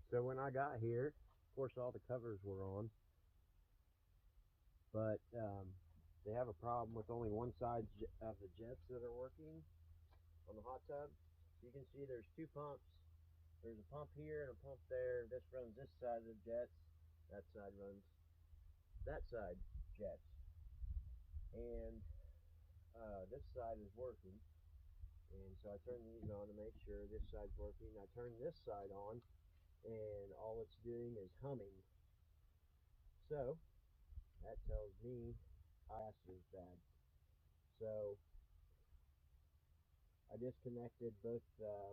So when I got here, of course all the covers were on, but they have a problem with only one side of the jets that are working on the hot tub. So you can see there's two pumps. There's a pump here and a pump there. This runs this side of the jets. That side runs that side jets. And this side is working. And so I turn these on to make sure this side's working. I turn this side on, and all it's doing is humming. So that tells me capacitor is bad. So I disconnected both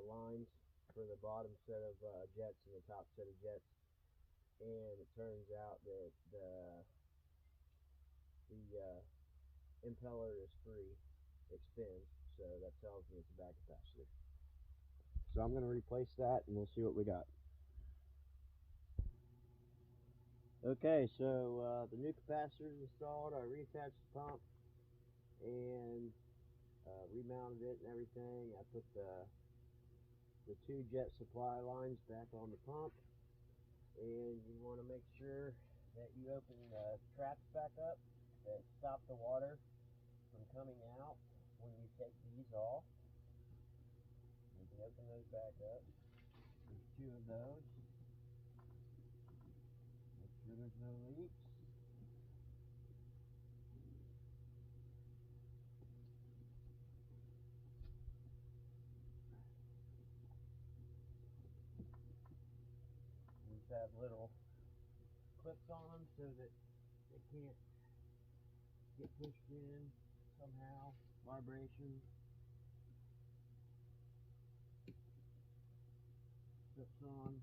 lines for the bottom set of jets and the top set of jets, and it turns out that the impeller is free. It spins, so that tells me it's a bad capacitor. So I'm going to replace that, and we'll see what we got. Okay, so the new capacitor is installed. I reattached the pump and remounted it and everything. I put the two jet supply lines back on the pump, and you want to make sure that you open the traps back up that stop the water from coming out when you take these off. You can open those back up. There's two of those. Make sure there's no leaks. These have little clips on them so that they can't get pushed in somehow. Vibration. Clips on.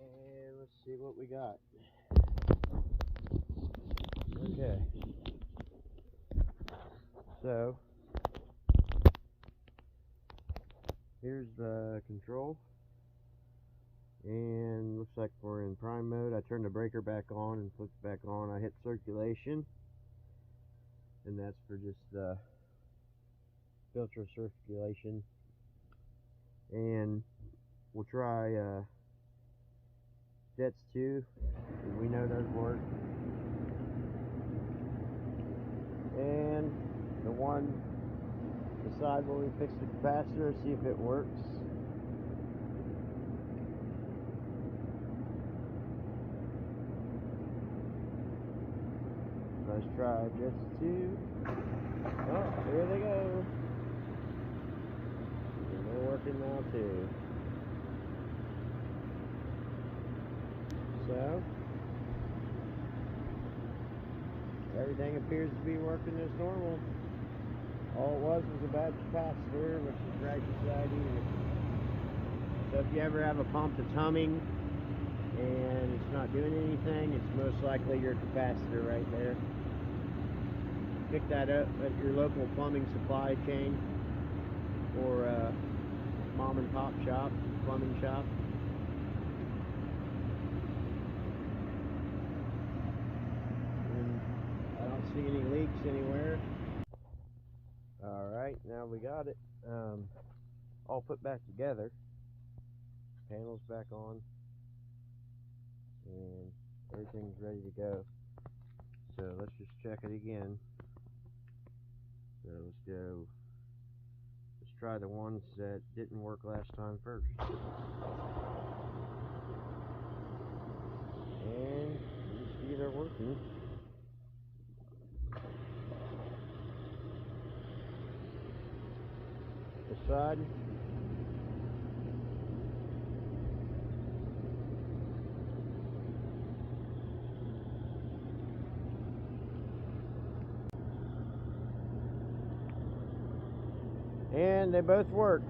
And let's see what we got. Okay. So here's the control, and looks like we're in prime mode. I turned the breaker back on and flipped back on. I hit circulation, and that's for just the filter circulation. And we'll try jets 2. We know those work. And the one beside where we fix the capacitor, see if it works. Let's try jets 2. Oh, here they go. And they're working now too. So everything appears to be working as normal. All it was a bad capacitor, which is right beside here. So if you ever have a pump that's humming and it's not doing anything, it's most likely your capacitor right there. Pick that up at your local plumbing supply chain or mom and pop shop, plumbing shop. And I don't see any leaks anywhere. Alright, now we got it all put back together. Panels back on, and everything's ready to go. So let's just check it again. So let's try the ones that didn't work last time first. And you see they're working. This side. And they both work.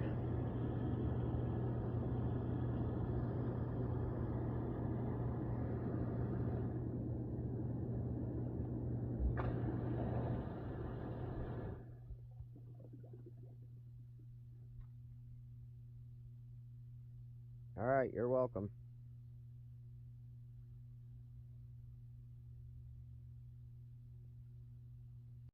Alright, you're welcome.